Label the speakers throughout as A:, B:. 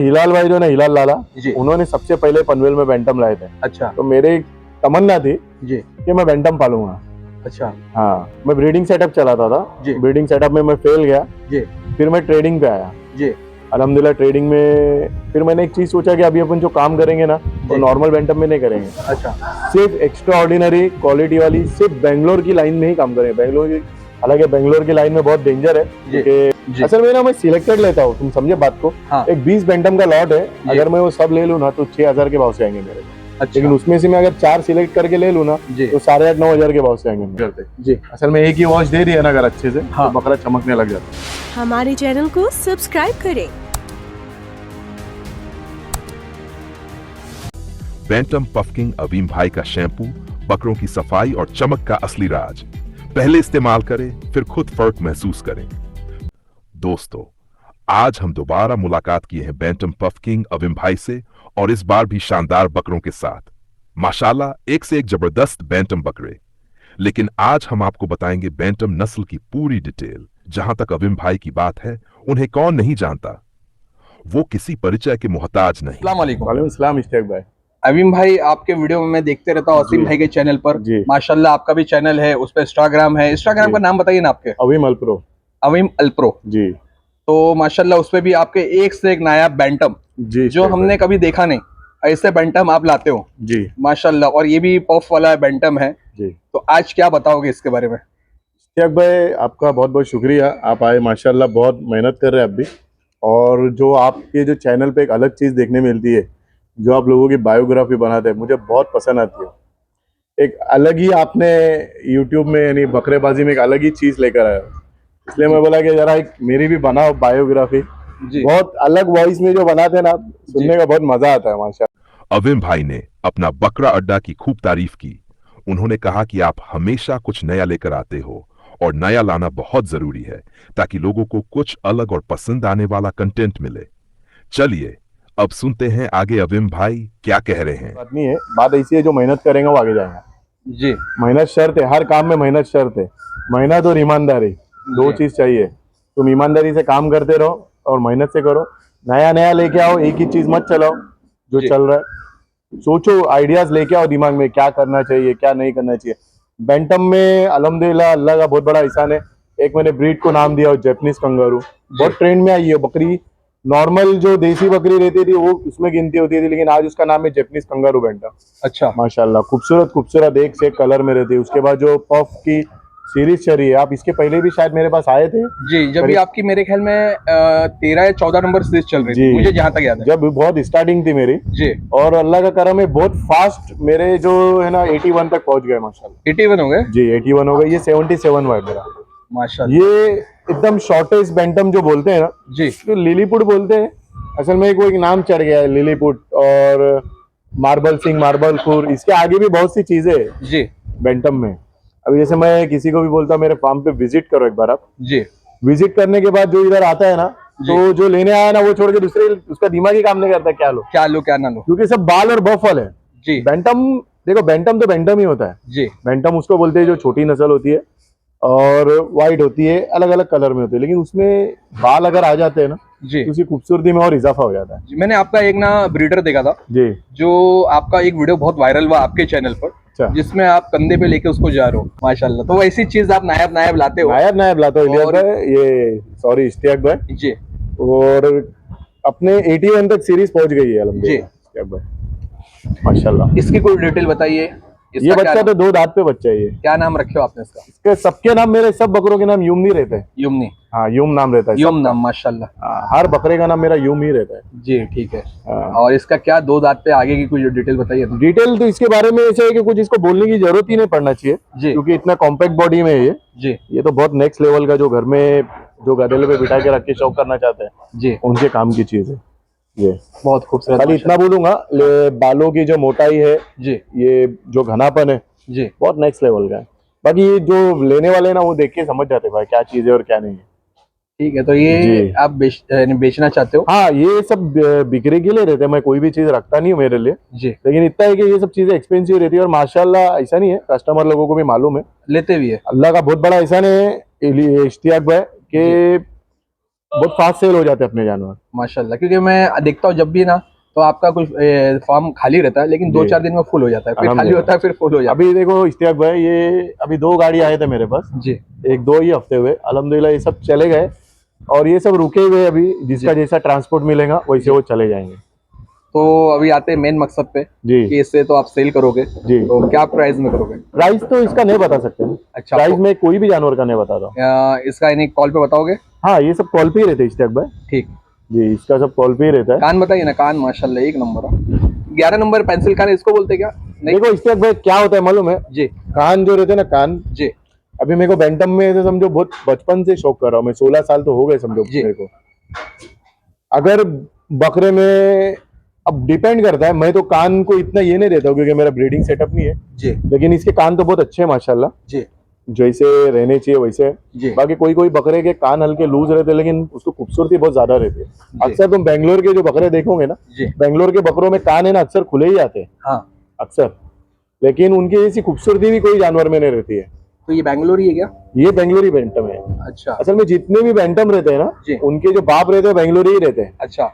A: हिलाल भाई जो ना, हिलाल लाला,
B: जी।
A: उन्होंने सबसे पहले पनवेल में बैंटम लाए थे।
B: अच्छा।
A: तो मेरे एक तमन्ना थी
B: जी।
A: कि मैं बैंटम पालूंगा।
B: अच्छा।
A: हाँ, मैं ब्रीडिंग सेटअप चलाता था।
B: जी।
A: ब्रीडिंग सेटअप में मैं फेल गया।
B: जी।
A: फिर मैं ट्रेडिंग पे आया।
B: जी।
A: अल्हम्दुलिल्लाह ट्रेडिंग में फिर मैंने एक चीज सोचा कि अभी अपन जो काम करेंगे ना, वो
B: जी।
A: नॉर्मल बैंटम में नहीं करेंगे।
B: अच्छा।
A: सिर्फ एक्स्ट्रा ऑर्डिनरी क्वालिटी वाली, सिर्फ बेंगलोर की लाइन में ही काम करेंगे। बेंगलोर की, हालांकि बेंगलोर की लाइन में बहुत डेंजर है,
B: जी।
A: क्योंकि
B: जी।
A: असल में ना मैं सिलेक्टेड लेता हूँ, तुम समझे बात को।
B: हाँ।
A: एक 20 बैंटम का लॉट है,
B: जी।
A: अगर मैं वो सब ले लूँ ना तो 6,000 के भाव से आएंगे मेरे को।
B: अच्छा।
A: लेकिन उसमें से मैं अगर 4 सिलेक्ट करके ले लूँ ना
B: जी।
A: तो 8,500-9,000 के भाव से आएंगे मेरे पे।
B: जी।
A: असल में एक ही वॉश दे दिया ना अगर अच्छे से,
B: हाँ।
A: तो बकरा चमकने लग जाता है।
C: हमारे चैनल को सब्सक्राइब करें।
D: बैंटम पफकिंग अवीम भाई का शैम्पू बकरों की सफाई और चमक का असली राज। पहले इस्तेमाल करें, फिर खुद फर्क महसूस करें। दोस्तों, आज हम दोबारा मुलाकात किए हैं बैंटम पफकिंग अवीम भाई से, और इस बार भी शानदार बकरों के साथ। माशाल्लाह एक से एक जबरदस्त बैंटम बकरे। लेकिन आज हम आपको बताएंगे बैंटम नस्ल की पूरी डिटेल। जहां तक अवीम भाई की बात है, उन्हें कौन नहीं जानता। वो किसी परिचय के मोहताज नहीं।
B: अस्सलाम वालेकुम।
A: वालेकुम सलाम इश्तियाक भाई।
B: अवीम भाई, आपके वीडियो में मैं देखते रहता हूँ असीम
A: जी।
B: भाई के चैनल पर।
A: जी।
B: माशाल्लाह आपका भी चैनल है, उस पर इंस्टाग्राम है। इंस्टाग्राम
A: जी।
B: का नाम बताइए ना आपके।
A: अवीम अल्प्रो।
B: अवीम अल्प्रो।
A: जी।
B: तो माशाल्लाह उस पे भी आपके एक से एक नायाब बैंटम,
A: जी
B: जो
A: इश्तियाक
B: हमने कभी देखा नहीं, ऐसे बैंटम आप लाते हो
A: जी।
B: माशाल्लाह। और ये भी पफ वाला बैंटम है।
A: जी
B: तो आज क्या बताओगे इसके बारे में?
A: इश्तियाक भाई, आपका बहुत बहुत शुक्रिया। आप आए, माशाल्लाह बहुत मेहनत कर रहे हैं आप भी। और जो आपके जो चैनल पे एक अलग चीज़ देखने मिलती है, जो आप लोगों की बायोग्राफी बनाते हैं, मुझे बहुत पसंद आती है। एक अलग ही आपने यूट्यूब में यानी बकरेबाजी में एक अलग ही चीज़ लेकर आए हो। इसलिए मैं बोला कि जरा एक मेरी भी बनाओ बायोग्राफी।
B: जी।
A: बहुत अलग वॉइस में जो बनाते हैं ना, सुनने का बहुत मजा आता है माशाल्लाह।
D: अवीम भाई ने अपना बकरा अड्डा की खूब तारीफ की। उन्होंने कहा कि आप हमेशा कुछ नया लेकर आते हो, और नया लाना बहुत जरूरी है ताकि लोगों को कुछ अलग और पसंद आने वाला कंटेंट मिले। चलिए अब सुनते हैं आगे अवीम भाई क्या कह रहे हैं।
A: बात नहीं है, बात ऐसी है, जो मेहनत करेंगे वो आगे जाएंगे।
B: जी।
A: मेहनत शर्त है, हर काम में मेहनत शर्त है। मेहनत और ईमानदारी, दो
B: जी।
A: चीज चाहिए। तुम ईमानदारी से काम करते रहो और मेहनत से करो। नया नया लेके आओ, एक ही चीज मत चलाओ जो
B: जी।
A: चल रहा है। सोचो, आइडियाज लेके आओ दिमाग में, क्या करना चाहिए क्या नहीं करना चाहिए। बैंटम में अल्हम्दुलिल्लाह अल्लाह का बहुत बड़ा एहसान है। एक मैंने ब्रीड को नाम दिया जैपनीज कंगारू, बहुत ट्रेंड में आई है बकरी। नॉर्मल जो देसी बकरी रहती थी वो उसमें गिनती होती थी, लेकिन आज उसका नाम है जैपनीज कंगारू बैंटम।
B: अच्छा।
A: माशाल्लाह खूबसूरत खूबसूरत एक से एक कलर में रहती है। उसके बाद जो पफ की सीरीज चली है, आप इसके पहले भी शायद मेरे पास आए थे।
B: जी, जब भी आपकी मेरे ख्याल में 13 या 14 नंबर सीरीज चल रही थी, मुझे जहाँ तक याद है।
A: जब बहुत स्टार्टिंग थी मेरी।
B: जी।
A: और अल्लाह का करम है, बहुत फास्ट मेरे जो है ना 81 तक पहुंच गए माशाल्लाह।
B: 81 हो गए?
A: जी 81 हो गए। ये 77 हुआ है मेरा
B: माशाल्लाह।
A: ये एकदम शॉर्टेस्ट बैंटम जो बोलते हैं ना,
B: जी।
A: तो लिलीपुट बोलते हैं। असल में कोई एक नाम चढ़ गया है लिलीपुट, और मार्बल सिंह, मार्बल खुर, इसके आगे भी बहुत सी चीजें हैं
B: जी।
A: बैंटम में। अभी जैसे मैं किसी को भी बोलता हूँ मेरे फार्म पे विजिट करो एक बार, आप
B: जी।
A: विजिट करने के बाद जो इधर आता है ना, तो जो लेने आया ना वो छोड़ के दूसरे, उसका दिमाग ही काम नहीं करता क्या लो
B: क्या लो क्या ना लो।
A: क्योंकि सब बाल और बफल है।
B: जी।
A: बैंटम, देखो बैंटम तो बैंटम ही होता है।
B: जी।
A: बैंटम उसको बोलते हैं जो छोटी नस्ल होती है और व्हाइट होती है, अलग अलग कलर में होती है, लेकिन उसमें बाल अगर आ जाते हैं ना
B: जी।
A: तो उसकी खूबसूरती में और इजाफा हो जाता है।
B: जी, मैंने आपका एक ना ब्रीडर देखा था,
A: जी।
B: जो आपका एक वीडियो बहुत वायरल हुआ आपके चैनल पर,
A: अच्छा।
B: जिसमें आप कंधे पे लेके उसको जा रहे हो माशाल्लाह। तो ऐसी चीज आप नायब नायब लाते हो।
A: नायब नायब लाता हूँ इलियास
B: और-
A: भाई, ये सॉरी इश्तियाक भाई।
B: जी।
A: और अपने 81 तक सीरीज पहुंच गई है अल्हम्दुलिल्लाह इश्तियाक भाई, माशाल्लाह।
B: इसकी कोई डिटेल बताइए।
A: ये
B: इसका
A: बच्चा तो 2 दांत पे बच्चा है। ये
B: क्या नाम रखे हो आपने इसका?
A: इसके सबके नाम, मेरे सब बकरों के नाम यूम नहीं रहते हैं।
B: युमनी।
A: हाँ यूम नाम रहता है
B: युम
A: सबका।
B: नाम माशाल्लाह।
A: हाँ, हर बकरे का नाम मेरा यूम ही रहता है।
B: जी ठीक है।
A: हाँ।
B: और इसका क्या 2 दांत पे आगे की कुछ डिटेल बताइए ना।
A: डिटेल तो इसके बारे में ऐसे है कि कुछ इसको बोलने की जरूरत ही नहीं पड़ना चाहिए,
B: जी।
A: क्योंकि इतना कॉम्पैक्ट बॉडी में है ये।
B: जी।
A: ये तो बहुत नेक्स्ट लेवल का, जो घर में जो गधेले पे बिठा के रख के शौक करना चाहते हैं
B: जी।
A: उनके काम की चीज है ये।
B: बहुत खूबसूरत।
A: खाली इतना बोलूंगा, बालों की जो मोटाई है,
B: जी।
A: ये जो घनापन है,
B: जी।
A: बहुत नेक्स्ट लेवल का है। बाकी ये जो लेने वाले ना वो देख के समझ जाते हैं भाई क्या चीज है और क्या नहीं है।
B: ठीक है, तो ये
A: जी।
B: आप बेचना चाहते हो?
A: हाँ, ये सब बिक्री के लिए रहते हैं। मैं कोई भी चीज रखता नहीं हूँ मेरे लिए,
B: जी।
A: लेकिन इतना है कि ये सब चीजें एक्सपेंसिव रहती है। और माशाल्लाह ऐसा नहीं है, कस्टमर लोगों को भी मालूम है।
B: लेते भी है।
A: अल्लाह का बहुत बड़ा एहसान है इश्तियाक भाई कि बहुत फास्ट सेल हो जाते हैं अपने जानवर।
B: माशाल्लाह, क्योंकि मैं देखता हूँ जब भी ना, तो आपका कुछ फार्म खाली रहता है, लेकिन दो
A: जी।
B: चार दिन में फुल हो जाता है, फिर खाली
A: अल्हम्दुलिल्लाह।
B: होता है, फिर फुल हो जाता
A: अभी देखो इश्तियाक भाई, ये अभी 2 गाड़ी आए थे मेरे पास,
B: है। जी।
A: 1-2 ही हफ्ते हुए, अल्हम्दुलिल्लाह ये सब चले गए और ये सब रुके हुए अभी, जिसका जैसा ट्रांसपोर्ट मिलेगा वैसे वो चले जाएंगे।
B: तो अभी आते हैं मेन मकसद पे
A: जी
B: कि इससे तो आप सेल करोगे,
A: जी।
B: तो क्या प्राइस में करोगे?
A: प्राइस तो इसका नहीं बता सकते,
B: अच्छा,
A: प्राइस में कोई भी जानवर का नहीं बताता हूँ।
B: इसका यानी कॉल पे बताओगे?
A: हाँ, ये सब कॉल पे ही रहते हैं इश्तियाक भाई।
B: ठीक।
A: जी, इसका सब कॉल पे ही रहता है।
B: कान बताइए ना, कान माशाल्लाह एक नंबर है। 11 नंबर पेंसिल कान इसको बोलते क्या? नहीं।
A: देखो इश्तियाक भाई क्या होता है मालूम है,
B: जी
A: कान जो रहते हैं ना, कान,
B: जी
A: अभी मेरे को बैंटम में ऐसे समझो बहुत बचपन से शौक कर रहा हूँ मैं, 16 साल तो हो गए समझो
B: जी।
A: मेरे को। अगर बकरे में अब डिपेंड करता है, मैं तो कान को इतना ये नहीं देता हूँ क्योंकि मेरा ब्रीडिंग सेटअप नहीं है,
B: जी
A: लेकिन इसके कान तो बहुत अच्छे हैं माशाल्लाह,
B: जी
A: जैसे रहने चाहिए वैसे।
B: जी
A: बाकी कोई कोई बकरे के कान हल्के लूज रहते हैं, लेकिन उसको खूबसूरती बहुत ज्यादा रहती है। अक्सर तुम बेंगलोर के जो बकरे देखोगे ना,
B: जी।
A: बेंगलोर के बकरों में कान है ना अक्सर खुले ही आते हैं,
B: हाँ,
A: अक्सर, लेकिन उनकी ऐसी खूबसूरती भी कोई जानवर में नहीं रहती है।
B: तो ये बैंगलोर ही है क्या?
A: ये बेंगलोरी बैंटम है।
B: अच्छा
A: असल में जितने भी बैंटम रहते हैं ना,
B: जी।
A: उनके जो बाप रहते हैं बेंगलोरी ही रहते हैं।
B: अच्छा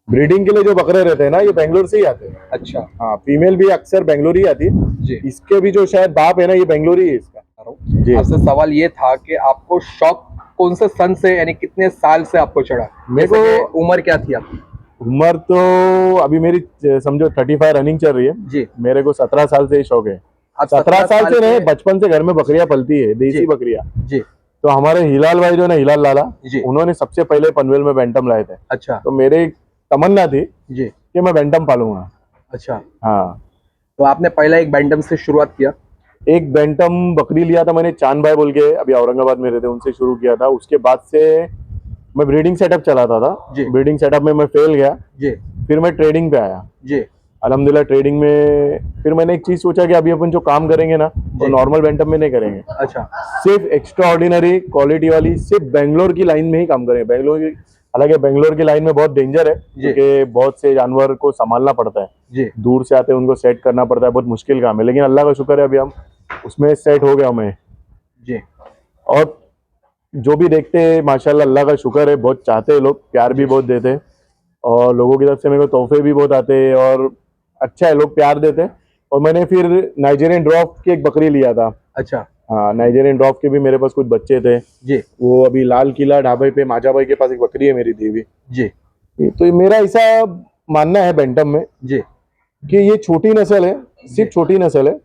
A: ब्रीडिंग के लिए जो बकरे रहते हैं ना, ये बेंगलोर से ही आते हैं।
B: अच्छा।
A: हाँ, फीमेल भी अक्सर बेंगलोर ही आती है।
B: जी।
A: इसके भी जो शायद बाप है ना, ये बेंगलोरी है इसका। जी।
B: आपसे सवाल ये था कि आपको शौक कौन से सन से, यानी कितने साल से आपको चढ़ा?
A: मेरे
B: जैसे
A: को
B: कि उम्र क्या थी आपकी?
A: उम्र तो अभी मेरी समझो 35 रनिंग चल रही है।
B: जी।
A: मेरे को 17 साल से ही शौक है।
B: आप
A: 17 साल से नहीं, बचपन से घर में बकरियां पलती है, देसी
B: जी।
A: बकरियां।
B: जी
A: तो हमारे हिलाल भाई जो ना, हिलाल लाला,
B: जी।
A: उन्होंने सबसे पहले पनवेल में बैंटम लाए थे।
B: अच्छा
A: तो मेरी तमन्ना थी
B: जी।
A: कि मैं बैंटम पालूंगा।
B: अच्छा,
A: हाँ,
B: तो आपने पहला एक बैंटम से शुरुआत किया?
A: एक बैंटम बकरी लिया था मैंने, चांद भाई बोल के, अभी औरंगाबाद में रहते, उनसे शुरू किया था। उसके बाद से मैं ब्रीडिंग सेटअप चलाता था।
B: जी।
A: ब्रीडिंग सेटअप में मैं फेल गया,
B: जी
A: फिर मैं ट्रेडिंग पे आया।
B: जी
A: अल्हम्दुलिल्लाह ट्रेडिंग में फिर मैंने एक चीज सोचा कि अभी अपन जो काम करेंगे ना, वो
B: जी।
A: नॉर्मल बैंटम में नहीं करेंगे,
B: अच्छा
A: सिर्फ एक्स्ट्रा ऑर्डिनरी क्वालिटी वाली, सिर्फ बेंगलोर की लाइन में ही काम करेंगे। बेंगलोर की, हालांकि बेंगलोर की लाइन में बहुत डेंजर है,
B: जी।
A: क्योंकि बहुत से जानवर को संभालना पड़ता है,
B: जी
A: दूर से आते हैं उनको सेट करना पड़ता है, बहुत मुश्किल काम है, लेकिन अल्लाह का शुक्र है अभी हम उसमें सेट हो गया हमें।
B: जी
A: और जो भी देखते हैं माशाल्लाह अल्लाह का शुक्र है, बहुत चाहते हैं लोग, प्यार भी बहुत देते हैं, और लोगों की तरफ से मेरे को तोहफे भी बहुत आते हैं, और अच्छा है, लोग प्यार देते हैं। और मैंने फिर नाइजीरियन ड्रॉफ की एक बकरी लिया था।
B: अच्छा
A: हाँ, नाइजीरियन ड्रॉफ के भी मेरे पास कुछ बच्चे थे।
B: जी
A: वो अभी लाल किला ढाबे पे माजा भाई के पास एक बकरी है मेरी दी हुई।
B: जी
A: तो ये मेरा ऐसा मानना है बैंटम में
B: जी
A: कि ये छोटी नस्ल है, सिर्फ छोटी नस्ल है,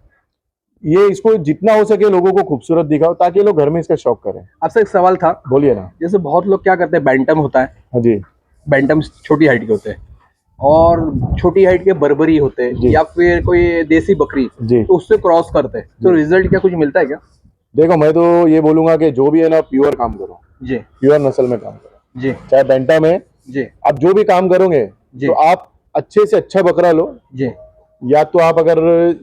A: ये इसको जितना हो सके लोगों को खूबसूरत दिखाओ, ताकि लोग घर में इसका शौक करें।
B: आपसे एक सवाल था,
A: बोलिए ना।
B: जैसे बहुत लोग क्या करते हैं, बैंटम होता है,
A: हाँ जी
B: बैंटम छोटी हाइट के होते हैं, और छोटी हाइट के बर्बरी होते हैं,
A: जी।
B: या फिर कोई देसी बकरी,
A: जी।
B: तो उससे क्रॉस करते हैं, तो रिजल्ट क्या कुछ मिलता है क्या?
A: देखो, मैं तो ये बोलूंगा कि जो भी है ना, प्योर काम करो,
B: जी
A: प्योर नस्ल में काम करो,
B: जी
A: चाहे बैंटम है।
B: जी
A: आप जो भी काम करोगे
B: जी।
A: तो आप अच्छे से अच्छा बकरा लो।
B: जी
A: या तो आप अगर,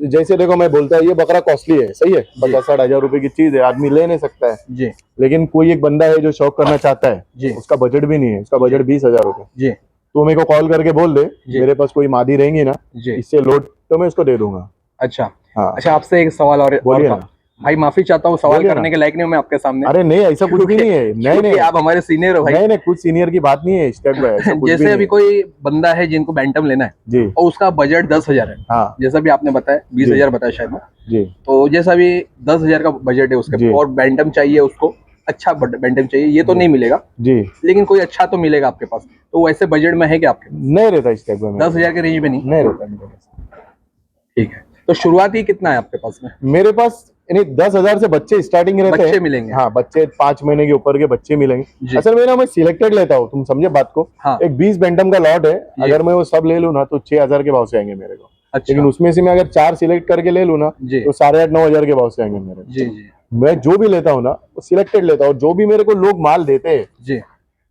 A: जैसे देखो मैं बोलता है ये बकरा कॉस्टली है, सही है, 50-60 हजार रुपए की चीज है, आदमी ले नहीं सकता है,
B: जी
A: लेकिन कोई एक बंदा है जो शौक करना चाहता है,
B: जी
A: उसका बजट भी नहीं है, उसका बजट 20,000 रुपए,
B: जी
A: तो मेरे को कॉल करके बोल दे,
B: जी।
A: मेरे पास कोई मादी रहेंगी ना
B: जी।
A: इससे लोड, तो मैं उसको दे दूंगा।
B: अच्छा
A: हाँ,
B: अच्छा, आपसे एक सवाल और
A: बोलिए
B: था।
A: ना।
B: भाई माफी चाहता हूँ, सवाल
A: बोलिए
B: करने
A: ना।
B: के लायक नहीं हूँ मैं आपके सामने।
A: अरे नहीं, ऐसा कुछ भी नहीं है। नहीं
B: क्योंकि
A: नहीं,
B: आप हमारे सीनियर हो भाई।
A: नहीं नहीं, कुछ सीनियर की बात नहीं है, स्टेप बाय, ऐसा कुछ भी
B: जैसे
A: नहीं
B: अभी
A: है।
B: कोई बंदा है जिनको बैंटम लेना है,
A: जी
B: और उसका बजट 10,000 है,
A: हाँ
B: जैसा भी आपने बताया, 20,000 बताया शायद ना?
A: जी
B: तो जैसा अभी 10,000 का बजट है उसके,
A: जी।
B: और बैंटम चाहिए उसको, अच्छा बैंटम चाहिए, ये तो नहीं मिलेगा,
A: जी,
B: लेकिन कोई अच्छा तो मिलेगा आपके पास, तो वैसे बजट में है क्या आपके?
A: नहीं रहता स्टेप बाय,
B: 10,000 के रेंज में नहीं?
A: नहीं रहता मेरे पास।
B: ठीक है, तो शुरुआती कितना है आपके पास में?
A: मेरे पास यानी 10,000 से बच्चे स्टार्टिंग रहते हैं।
B: बच्चे मिलेंगे?
A: हाँ, बच्चे 5 महीने के ऊपर के बच्चे मिलेंगे।
B: जी।
A: असल में ना मैं सिलेक्टेड लेता हूँ, तुम समझे बात को।
B: हाँ।
A: एक 20 बैंटम का लॉट है,
B: जी।
A: अगर मैं वो सब ले लूँ ना तो 6,000 के भाव से आएंगे मेरे को।
B: अच्छा
A: लेकिन उसमें से मैं अगर 4 सिलेक्ट करके ले लूँ ना
B: जी
A: तो 8,500-9,000 के भाव से आएंगे मेरे को।
B: जी जी
A: मैं जो भी लेता हूँ ना वो सिलेक्टेड लेता हूँ, जो भी मेरे को लोग माल देते हैं,
B: जी।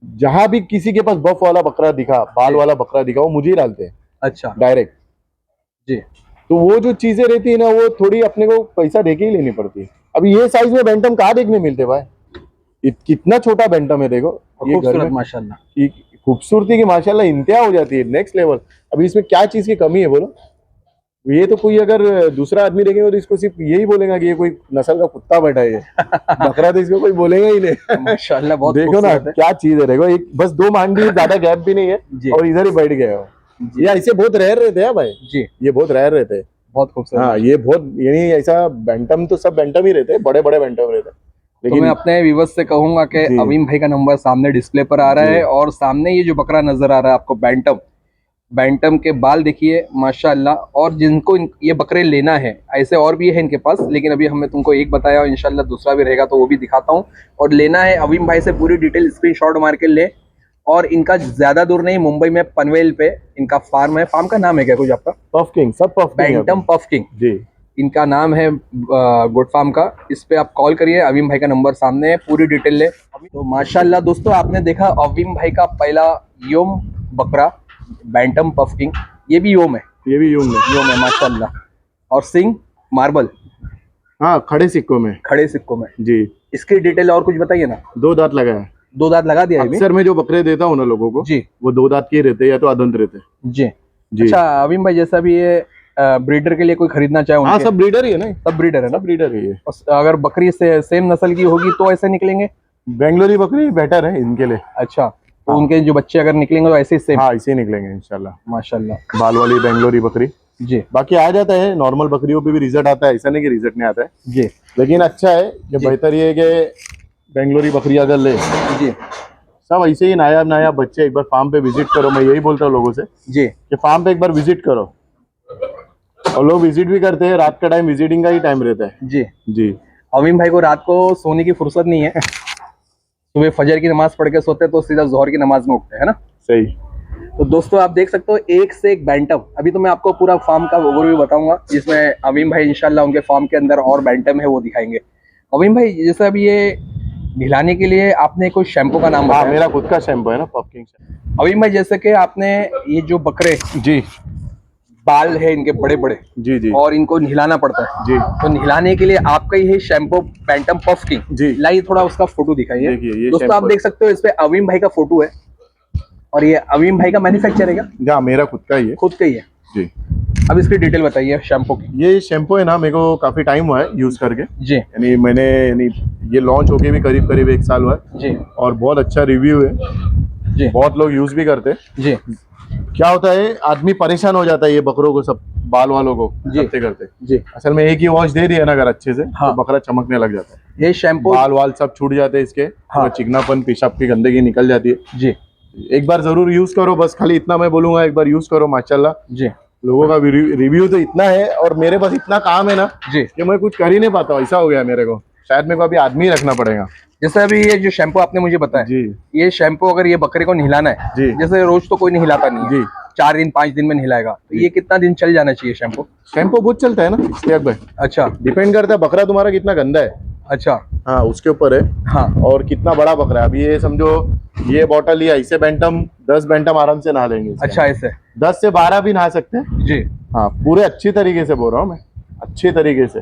A: जहां भी किसी के पास बफ वाला बकरा दिखा, बाल
B: जी।
A: वाला बकरा दिखा, वो मुझे ही डालते हैं
B: अच्छा
A: डायरेक्ट।
B: जी
A: तो वो जो चीजें रहती है ना, वो थोड़ी अपने को पैसा देके ही लेनी पड़ती है। अभी ये साइज में बैंटम कहाँ देखने मिलते भाई, कितना छोटा बैंटम है, देखो ये घर
B: खूबसूरत
A: में
B: माशाल्लाह।
A: की खूबसूरती की माशाल्लाह इंतहा हो जाती है, नेक्स्ट लेवल। अभी इसमें क्या चीज की कमी है बोलो? ये तो कोई अगर दूसरा आदमी देखेगा तो इसको सिर्फ यही बोलेगा कि ये कोई नस्ल का कुत्ता बैठा है ये। बकरा तो इसको कोई बोलेगा ही नहीं।
B: माशाल्लाह बहुत
A: देखो ना
B: खूबसूरत है।
A: क्या चीज है, देखो एक बस 2 मांग भी, ज्यादा गैप भी नहीं
B: जी।
A: है और इधर ही बैठ गए हो।
B: जी।
A: ये ऐसे बहुत रेयर रहते हैं भाई,
B: जी
A: ये बहुत रेयर रहते हैं।
B: बहुत खूबसूरत।
A: हाँ ये बहुत, यानी ऐसा बैंटम तो सब बैंटम ही रहते हैं, बड़े बड़े बैंटम रहते हैं।
B: तो मैं
A: लेकिन
B: अपने व्यूवर्स से कहूंगा कि
A: जी।
B: अवीम भाई का नंबर सामने डिस्प्ले पर आ रहा
A: जी।
B: है और सामने ये जो बकरा नजर आ रहा है आपको बैंटम, बैंटम के बाल देखिए माशाल्लाह। और जिनको ये बकरे लेना है, ऐसे और भी है इनके पास, लेकिन अभी हमने तुमको एक बताया और इंशाल्लाह दूसरा भी रहेगा तो वो भी दिखाता हूँ। और लेना है अवीम भाई से पूरी डिटेल स्क्रीनशॉट मार के ले। और इनका ज्यादा दूर नहीं, मुंबई में पनवेल पे इनका फार्म है। फार्म का नाम है क्या कुछ आपका?
A: पफ किंग, सब पफ किंग है
B: बैंटम पफ किंग
A: जी।
B: इनका नाम है, गुड फार्म का। इस पे आप कॉल करिए, अवीम भाई का नंबर सामने है, पूरी डिटेल ले। तो माशाल्लाह दोस्तों, आपने देखा अवीम भाई का पहला योम बकरा बैंटम पफ किंग। ये भी योम है,
A: ये भी यूं में,
B: योम है माशाल्लाह। और सिंग मार्बल,
A: हाँ खड़े सिक्कों में
B: खड़े सिक्कों में।
A: जी।
B: इसकी डिटेल और कुछ बताइए ना।
A: 2 दांत लगा है।
B: 2 दांत लगा दिया है अभी?
A: अक्सर मैं जो बकरे देता हूँ ना लोगों को,
B: जी
A: वो 2 दांत के ही रहते हैं या तो अदंत रहते हैं
B: जी।
A: जी।
B: अच्छा अवीम भाई, जैसा भी ये ब्रीडर के लिए कोई खरीदना चाहे
A: हाँ
B: उनके,
A: सब ब्रीडर ही है ना,
B: सब ब्रीडर है ना?
A: सब ब्रीडर ही है।
B: और अगर बकरी से सेम नस्ल की होगी तो ऐसे निकलेंगे?
A: बेंगलोरी बकरी बेटर है इनके लिए।
B: अच्छा, तो
A: हाँ।
B: उनके जो बच्चे अगर निकलेंगे तो ऐसे ही सेम?
A: हाँ इसे ही निकलेंगे इंशाल्लाह।
B: माशाल्लाह
A: बाल वाली बेंगलोरी बकरी।
B: जी
A: बाकी आ जाता है, नॉर्मल बकरियों पे भी रिजल्ट आता है, ऐसा नहीं कि रिजल्ट नहीं आता है,
B: जी
A: लेकिन अच्छा है कि
B: जी।
A: बेहतर ये है कि बेंगलोरी बकरी अगर ले,
B: जी
A: सब ऐसे ही नायाब नायाब बच्चे, एक बार फार्म पे विजिट करो। मैं यही बोलता हूँ लोगों से
B: जी
A: कि फार्म पे एक बार विजिट करो, और लोग विजिट भी करते हैं। रात का टाइम विजिटिंग का ही टाइम रहता है
B: जी।
A: जी।
B: अवीम भाई को रात को सोने की फुर्सत नहीं है। सुबह फजर की नमाज पढ़ के सोते तो सीधा जोहर की नमाज में उठते हैं ना।
A: सही।
B: तो दोस्तों आप देख सकते हो एक से एक बैंटम। अभी तो मैं आपको पूरा फार्म का ओवरव्यू बताऊंगा, जिसमें अवीम भाई इंशाल्लाह उनके फार्म के अंदर और बैंटम है वो दिखाएंगे। अवीम भाई, जैसे अभी ये नहलाने के लिए आपने कोई शैम्पू का नाम
A: हाँ
B: बताया?
A: मेरा खुद का शैम्पू है ना, पफ किंग शैम्पू।
B: अवीम भाई, जैसे कि आपने ये जो बकरे
A: जी
B: बाल है इनके बड़े बड़े
A: जी जी
B: और इनको नहलाना पड़ता है,
A: जी।
B: तो नहलाने के लिए आपका ही है शैम्पू बैंटम पफ किंग।
A: जी।
B: लाइए थोड़ा उसका फोटो दिखाइए।
A: देखिए, ये
B: दोस्तों
A: शैम्पू
B: आप
A: है।
B: देख सकते हो इस पे अवीम भाई का फोटो है और ये अवीम भाई का मैन्युफैक्चर है क्या?
A: हाँ मेरा खुद का ही है
B: खुद का ही है
A: जी।
B: अब इसकी डिटेल बताइए शैम्पू की।
A: ये शैम्पू है ना, मेरे को काफी टाइम हुआ है यूज करके,
B: जी
A: यानी ये लॉन्च होके भी करीब करीब 1 साल हुआ है,
B: जी
A: और बहुत अच्छा रिव्यू है,
B: जी
A: बहुत लोग यूज भी करते हैं।
B: जी
A: क्या होता है, आदमी परेशान हो जाता है ये बकरों को, सब बाल वालों को
B: जी।
A: करते करते।
B: जी।
A: असल में एक ही वॉश दे दिया ना अगर अच्छे से,
B: हाँ।
A: तो बकरा चमकने लग जाता है।
B: ये शैम्पू
A: बाल वाल सब छूट जाते हैं इसके,
B: हाँ।
A: पूरा चिकनापन, पेशाब की गंदगी निकल जाती है।
B: जी
A: एक बार जरूर यूज करो, बस खाली इतना मैं बोलूंगा, एक बार यूज करो। माशाल्लाह
B: जी
A: लोगों का रिव्यू तो इतना है, और मेरे पास इतना काम है ना
B: जी।
A: कि मैं कुछ कर ही नहीं पाता हूँ, ऐसा हो गया मेरे को। शायद मेरे को अभी आदमी रखना पड़ेगा।
B: जैसे अभी ये जो शैम्पू आपने मुझे बताया,
A: जी
B: ये शैम्पू अगर ये बकरे को नहलाना है,
A: जी।
B: जैसे रोज तो कोई नहलाता नहीं है,
A: जी।
B: 4 दिन 5 दिन में नहलाएगा, तो ये कितना दिन चल जाना चाहिए शैम्पू?
A: शैम्पू बहुत चलता है ना इश्तियाक भाई,
B: अच्छा
A: डिपेंड करता है बकरा तुम्हारा कितना गंदा है।
B: अच्छा।
A: हाँ उसके ऊपर है,
B: हाँ
A: और कितना बड़ा बकरा है। अभी ये समझो, ये बॉटल लिया, इससे बैंटम 10 बैंटम आराम से नहा लेंगे इसके।
B: अच्छा ऐसे?
A: 10 से 12 भी नहा सकते हैं।
B: जी।
A: हाँ पूरे अच्छी तरीके से बोल रहा हूँ मैं, अच्छे तरीके से।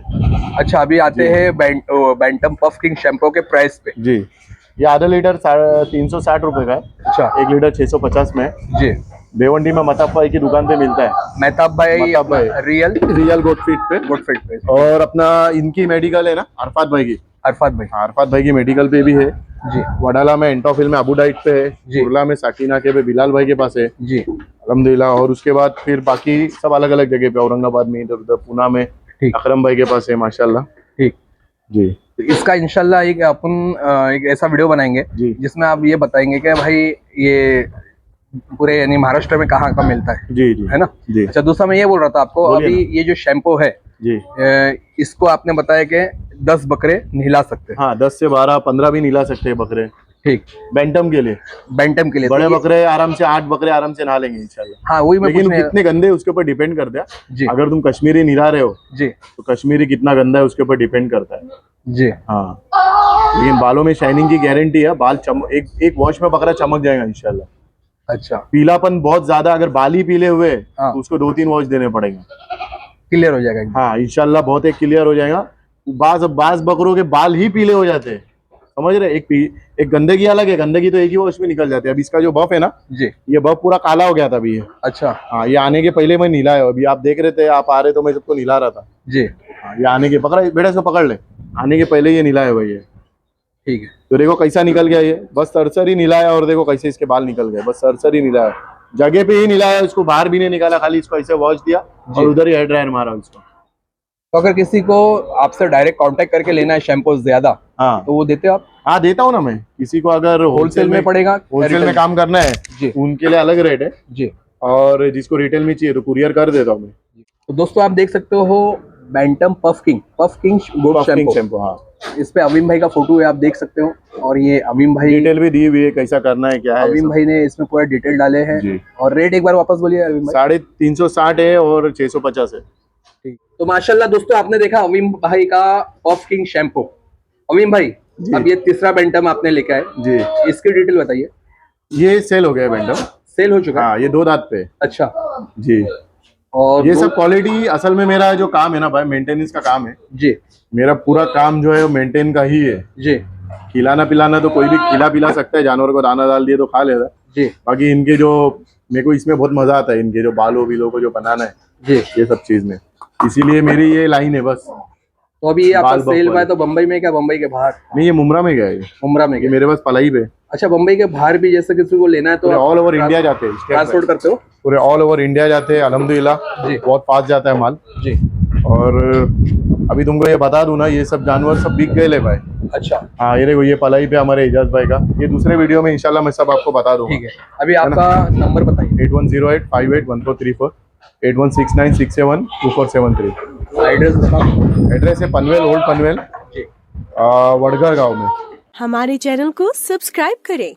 B: अच्छा अभी आते हैं बैंटम पफ किंग शैम्पू के प्राइस पे।
A: जी। ये आधा लीटर 360 रुपए का है।
B: अच्छा
A: 1 लीटर 650 में है।
B: जी।
A: बेवंडी में मताब भाई की दुकान पे मिलता है।
B: मेहताब भाई
A: मेहताब भाई।
B: रियल
A: गोट फीट पे।
B: गुड फिट पे।
A: और अपना इनकी मेडिकल है ना, अरफात भाई की।
B: अरफात भाई।
A: हाँ, अरफात भाई की मेडिकल पे भी है।
B: जी
A: वडाला में एंटोफिल में अबू डाइट पे है।
B: जी।
A: कुर्ला में साकिना के पे बिलाल भाई के पास है
B: जी
A: अल्हम्दुलिल्लाह। और उसके बाद फिर बाकी सब अलग अलग जगह पे, औरंगाबाद में, इधर उधर पूना में
B: ठीक।
A: अकरम भाई के पास है माशाल्लाह।
B: ठीक।
A: जी
B: तो इसका इंशाल्लाह एक अपन एक ऐसा वीडियो बनाएंगे
A: जी
B: जिसमें आप ये बताएंगे कि भाई ये पूरे यानी महाराष्ट्र में कहाँ का मिलता है
A: जी जी
B: है ना?
A: जी
B: अच्छा दूसरा मैं ये बोल रहा था आपको,
A: बोलिए
B: अभी ये जो शैम्पू है
A: जी।
B: इसको आपने बताया कि 10 बकरे नहला सकते हैं।
A: हाँ 10 से 12 15 भी निला सकते हैं बकरे
B: ठीक।
A: बैंटम के लिए।
B: बैंटम के लिए
A: बड़े
B: तो ये-
A: बकरे आराम से 8 बकरे आराम से नहा लेंगे इंशाल्लाह।
B: हाँ वही मैं
A: लेकिन
B: पूछने।
A: कितने गंदे उसके ऊपर डिपेंड करता है।
B: जी
A: अगर तुम कश्मीरी निला रहे हो
B: जी
A: तो कश्मीरी कितना गंदा है उसके ऊपर डिपेंड करता है।
B: जी।
A: हाँ लेकिन बालों में शाइनिंग की गारंटी है। बाल एक वॉश में बकरा चमक जाएगा इंशाल्लाह।
B: अच्छा
A: पीलापन बहुत ज्यादा, अगर बाल ही पीले हुए
B: हाँ।
A: तो उसको 2-3 वॉश देने पड़ेंगे।
B: क्लियर हो जाएगा एकदम।
A: हाँ इंशाल्लाह बहुत एक क्लियर हो जाएगा। बाज बकरों के बाल ही पीले हो जाते हैं, समझ रहे, एक गंदगी अलग है, गंदगी तो एक ही वॉश में निकल जाती है। अभी इसका जो बफ है ना,
B: जी
A: ये बफ पूरा काला हो गया था अभी ये।
B: अच्छा
A: हाँ, ये आने के पहले मैं नीला है। अभी आप देख रहे थे, आप आ रहे तो मैं सबको नीला रहा था।
B: जी
A: हाँ, ये आने के पकड़ा बेटा, इसको पकड़ ले, आने के पहले ये नीला है भाई ये।
B: ठीक है।
A: तो देखो कैसा निकल गया ये, बस सरसर ही नीला है। और देखो कैसे इसके बाल निकल गए, बस सरसर ही नीला है, जगह पे ही नीला है। उसको बाहर भी नहीं निकाला, खाली इसको ऐसे वॉश दिया और उधर ही हेयर ड्रायर मारा उसको।
B: तो अगर किसी को आपसे डायरेक्ट कांटेक्ट करके लेना है शैम्पू ज्यादा,
A: हाँ
B: तो वो देते हो आप?
A: हाँ, देता हूँ ना मैं। किसी को अगर
B: होलसेल में पड़ेगा,
A: होलसेल में काम करना है
B: जी
A: उनके लिए अलग रेट है,
B: जी।
A: और जिसको रिटेल में चाहिए तो कुरियर कर देता हूँ मैं।
B: तो दोस्तों आप देख सकते हो Bantam puff king gold
A: puff king
B: shampoo.
A: Shampoo, हाँ।
B: इस पे अवीम भाई का फोटो है, आप देख सकते हो। और ये अवीम भाई,
A: डिटेल भी दी हुई है, कैसा करना है क्या है।
B: अवीम भाई ने इसमें पूरा डिटेल डाले हैं।
A: जी।
B: और रेट एक बार वापस बोलिए अवीम भाई।
A: 350 है और 650 है।
B: ठीक। तो माशाल्लाह दोस्तों आपने देखा अवीम भाई का पफ किंग शैम्पू। अवीम भाई
A: जी।
B: अब ये तीसरा बैंटम आपने लेके आए,
A: जी,
B: इसकी डिटेल बताइए।
A: ये सेल हो गया बेंटम।
B: सेल हो चुका है?
A: हाँ, ये 2 दांत पे।
B: अच्छा।
A: जी,
B: और
A: ये सब क्वालिटी, असल में मेरा जो काम है ना भाई, मेंटेनेंस का काम है।
B: जी
A: मेरा पूरा काम जो है वो मेंटेन का ही है।
B: जी
A: खिलाना पिलाना तो कोई भी खिला पिला सकता है, जानवर को दाना डाल दिए तो खा लेता है।
B: जी
A: बाकी इनके जो, मेरे को इसमें बहुत मजा आता है, इनके जो बालों बिलों को जो बनाना है
B: जी।
A: ये सब चीज में, इसीलिए मेरी ये लाइन है बस।
B: तो अभी ये आपका
A: बाल बफ
B: सेल हुआ है
A: वाले।
B: तो बम्बई में क्या बम्बई के बाहर?
A: नहीं, ये मुमरा में गया है,
B: उमरा में
A: ये
B: क्या?
A: मेरे पास पलाई पे।
B: अच्छा, बम्बई के बाहर भी जैसे किसी को लेना है तो
A: पूरे ऑल ओवर इंडिया जाते हैं,
B: ट्रांसपोर्ट करते हो?
A: पूरे ऑल ओवर इंडिया जाते हैं अल्हम्दुलिल्लाह।
B: जी।
A: बहुत फास्ट जाता है माल।
B: जी।
A: और अभी तुमको ये बता दूं ना, ये सब जानवर सब बिक गए ले भाई।
B: अच्छा
A: हाँ, ये देखो, ये पलाई पे हमारे एजाज भाई का, ये दूसरे वीडियो में इंशाल्लाह मैं सब आपको बता दूंगा।
B: ठीक है। अभी आपका नंबर बताइए।
A: 8108581434, 8169672473।
B: एड्रेस बताओ।
A: एड्रेस है पनवेल, ओल्ड पनवेल,
B: जी।
A: वडगर गांव में।
C: हमारे चैनल को सब्सक्राइब करें।